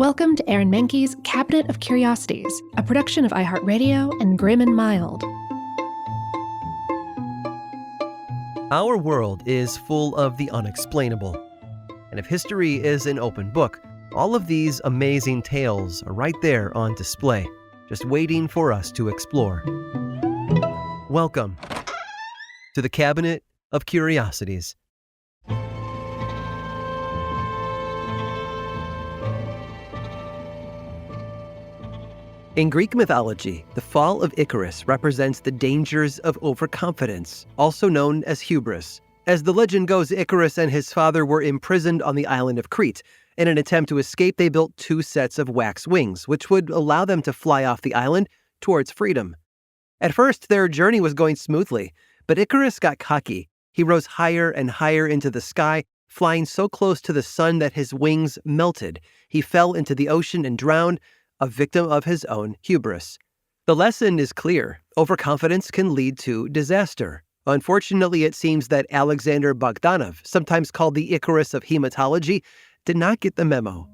Welcome to Aaron Mahnke's Cabinet of Curiosities, a production of iHeartRadio and Grim and Mild. Our world is full of the unexplainable. And if history is an open book, all of these amazing tales are right there on display, just waiting for us to explore. Welcome to the Cabinet of Curiosities. In Greek mythology, the fall of Icarus represents the dangers of overconfidence, also known as hubris. As the legend goes, Icarus and his father were imprisoned on the island of Crete. In an attempt to escape, they built 2 sets of wax wings, which would allow them to fly off the island towards freedom. At first, their journey was going smoothly, but Icarus got cocky. He rose higher and higher into the sky, flying so close to the sun that his wings melted. He fell into the ocean and drowned, a victim of his own hubris. The lesson is clear. Overconfidence can lead to disaster. Unfortunately, it seems that Alexander Bogdanov, sometimes called the Icarus of hematology, did not get the memo.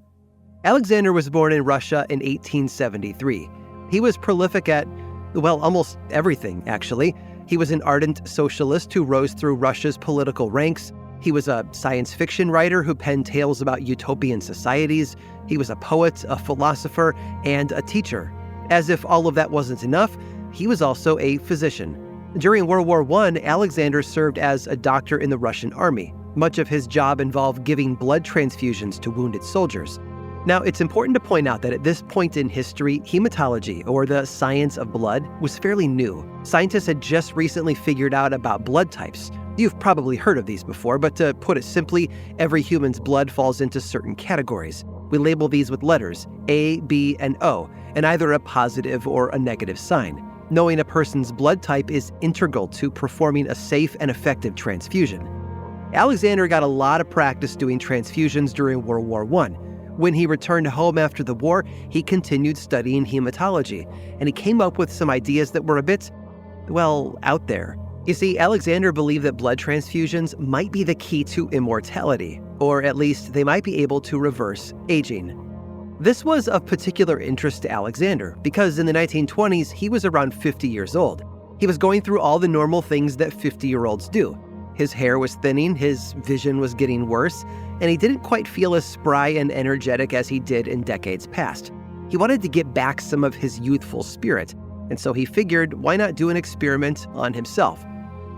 Alexander was born in Russia in 1873. He was prolific at, almost everything, actually. He was an ardent socialist who rose through Russia's political ranks. He was a science fiction writer who penned tales about utopian societies. He was a poet, a philosopher, and a teacher. As if all of that wasn't enough, he was also a physician. During World War I, Alexander served as a doctor in the Russian army. Much of his job involved giving blood transfusions to wounded soldiers. Now, it's important to point out that at this point in history, hematology, or the science of blood, was fairly new. Scientists had just recently figured out about blood types. You've probably heard of these before, but to put it simply, every human's blood falls into certain categories. We label these with letters A, B, and O, and either a positive or a negative sign. Knowing a person's blood type is integral to performing a safe and effective transfusion. Alexander got a lot of practice doing transfusions during World War I. When he returned home after the war, he continued studying hematology, and he came up with some ideas that were a bit, out there. You see, Alexander believed that blood transfusions might be the key to immortality, or at least they might be able to reverse aging. This was of particular interest to Alexander because in the 1920s, he was around 50 years old. He was going through all the normal things that 50-year-olds do. His hair was thinning, his vision was getting worse, and he didn't quite feel as spry and energetic as he did in decades past. He wanted to get back some of his youthful spirit, and so he figured, why not do an experiment on himself?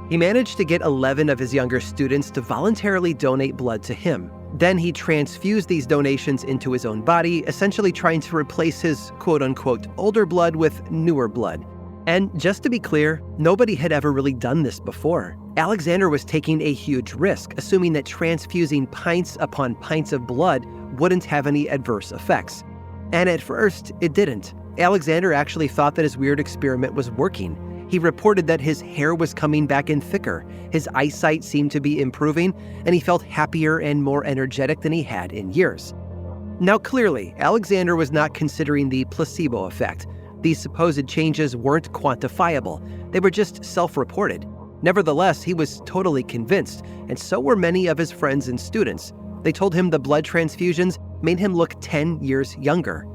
He managed to get 11 of his younger students to voluntarily donate blood to him. Then he transfused these donations into his own body, essentially trying to replace his quote-unquote older blood with newer blood. And just to be clear, nobody had ever really done this before. Alexander was taking a huge risk, assuming that transfusing pints upon pints of blood wouldn't have any adverse effects. And at first, it didn't. Alexander actually thought that his weird experiment was working. He reported that his hair was coming back in thicker, his eyesight seemed to be improving, and he felt happier and more energetic than he had in years. Now clearly, Alexander was not considering the placebo effect. These supposed changes weren't quantifiable, they were just self-reported. Nevertheless, he was totally convinced, and so were many of his friends and students. They told him the blood transfusions made him look 10 years younger.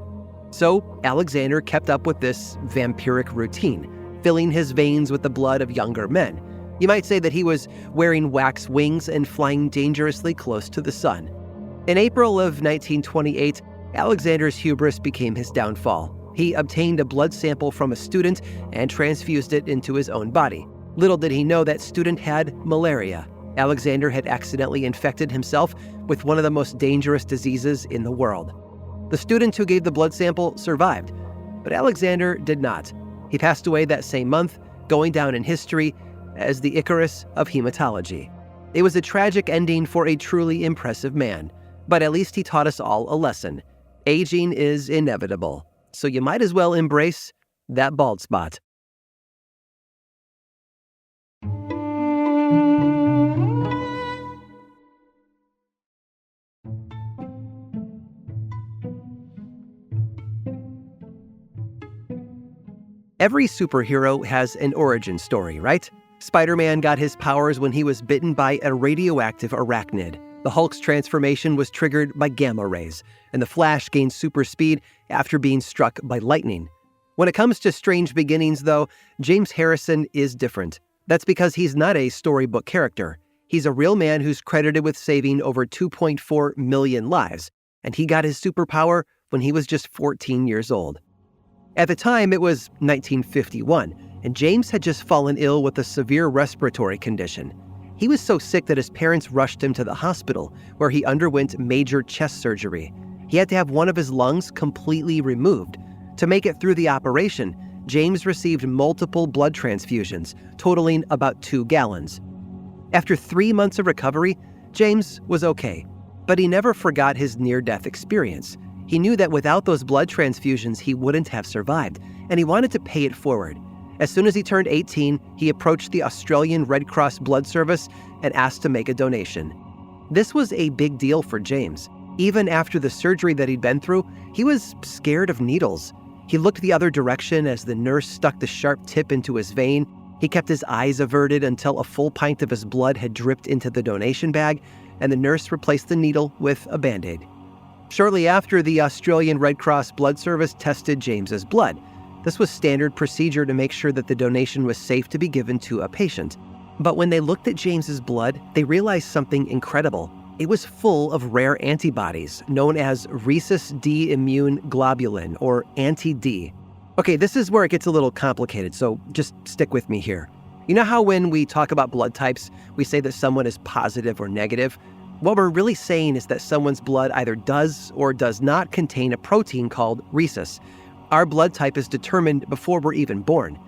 So Alexander kept up with this vampiric routine, filling his veins with the blood of younger men. You might say that he was wearing wax wings and flying dangerously close to the sun. In April of 1928, Alexander's hubris became his downfall. He obtained a blood sample from a student and transfused it into his own body. Little did he know that student had malaria. Alexander had accidentally infected himself with one of the most dangerous diseases in the world. The student who gave the blood sample survived, but Alexander did not. He passed away that same month, going down in history as the Icarus of hematology. It was a tragic ending for a truly impressive man, but at least he taught us all a lesson. Aging is inevitable, so you might as well embrace that bald spot. Every superhero has an origin story, right? Spider-Man got his powers when he was bitten by a radioactive arachnid. The Hulk's transformation was triggered by gamma rays, and the Flash gained super speed after being struck by lightning. When it comes to strange beginnings, though, James Harrison is different. That's because he's not a storybook character. He's a real man who's credited with saving over 2.4 million lives, and he got his superpower when he was just 14 years old. At the time, it was 1951, and James had just fallen ill with a severe respiratory condition. He was so sick that his parents rushed him to the hospital, where he underwent major chest surgery. He had to have one of his lungs completely removed. To make it through the operation, James received multiple blood transfusions, totaling about 2 gallons. After 3 months of recovery, James was okay, but he never forgot his near-death experience. He knew that without those blood transfusions, he wouldn't have survived, and he wanted to pay it forward. As soon as he turned 18, he approached the Australian Red Cross Blood Service and asked to make a donation. This was a big deal for James. Even after the surgery that he'd been through, he was scared of needles. He looked the other direction as the nurse stuck the sharp tip into his vein. He kept his eyes averted until a full pint of his blood had dripped into the donation bag, and the nurse replaced the needle with a Band-Aid. Shortly after, the Australian Red Cross Blood Service tested James's blood. This was standard procedure to make sure that the donation was safe to be given to a patient. But when they looked at James's blood, they realized something incredible. It was full of rare antibodies known as rhesus D immune globulin, or anti-D. Okay, this is where it gets a little complicated, so just stick with me here. You know how when we talk about blood types, we say that someone is positive or negative? What we're really saying is that someone's blood either does or does not contain a protein called rhesus. Our blood type is determined before we're even born.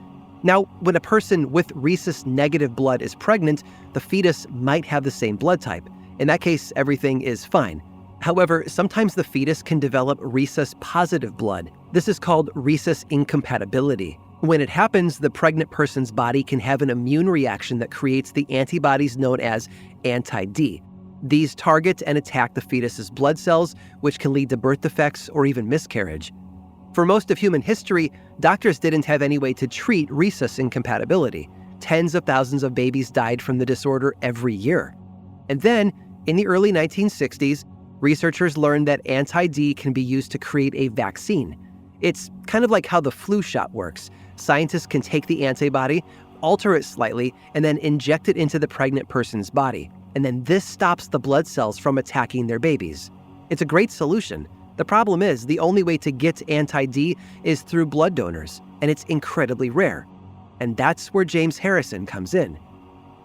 Now, when a person with rhesus negative blood is pregnant, the fetus might have the same blood type. In that case, everything is fine. However, sometimes the fetus can develop rhesus positive blood. This is called rhesus incompatibility. When it happens, the pregnant person's body can have an immune reaction that creates the antibodies known as anti-D. These target and attack the fetus's blood cells, which can lead to birth defects or even miscarriage. For most of human history, doctors didn't have any way to treat rhesus incompatibility. Tens of thousands of babies died from the disorder every year. And then, in the early 1960s, researchers learned that anti-D can be used to create a vaccine. It's kind of like how the flu shot works. Scientists can take the antibody, alter it slightly, and then inject it into the pregnant person's body. And then this stops the blood cells from attacking their babies. It's a great solution. The problem is, the only way to get anti-D is through blood donors, and it's incredibly rare. And that's where James Harrison comes in.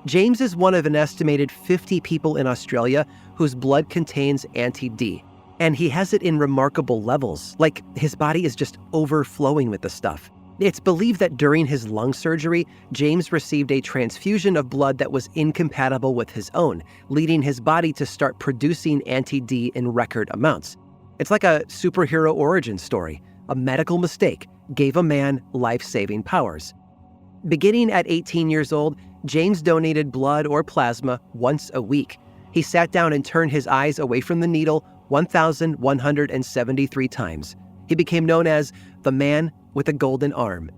James is one of an estimated 50 people in Australia whose blood contains anti-D, and he has it in remarkable levels, like his body is just overflowing with the stuff. It's believed that during his lung surgery, James received a transfusion of blood that was incompatible with his own, leading his body to start producing anti-D in record amounts. It's like a superhero origin story. A medical mistake gave a man life-saving powers. Beginning at 18 years old, James donated blood or plasma once a week. He sat down and turned his eyes away from the needle 1,173 times. He became known as the man with a golden arm.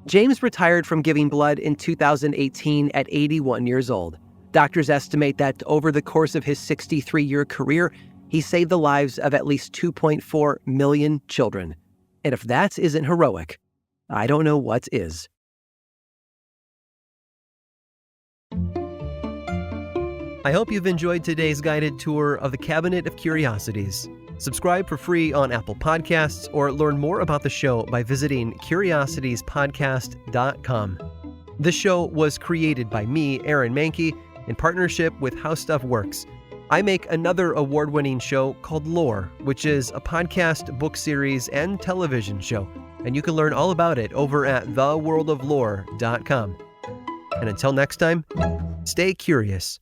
James retired from giving blood in 2018 at 81 years old. Doctors estimate that over the course of his 63-year career, he saved the lives of at least 2.4 million children. And if that isn't heroic, I don't know what is. I hope you've enjoyed today's guided tour of the Cabinet of Curiosities. Subscribe for free on Apple Podcasts or learn more about the show by visiting curiositiespodcast.com. This show was created by me, Aaron Mahnke, in partnership with How Stuff Works. I make another award-winning show called Lore, which is a podcast, book series, and television show. And you can learn all about it over at theworldoflore.com. And until next time, stay curious.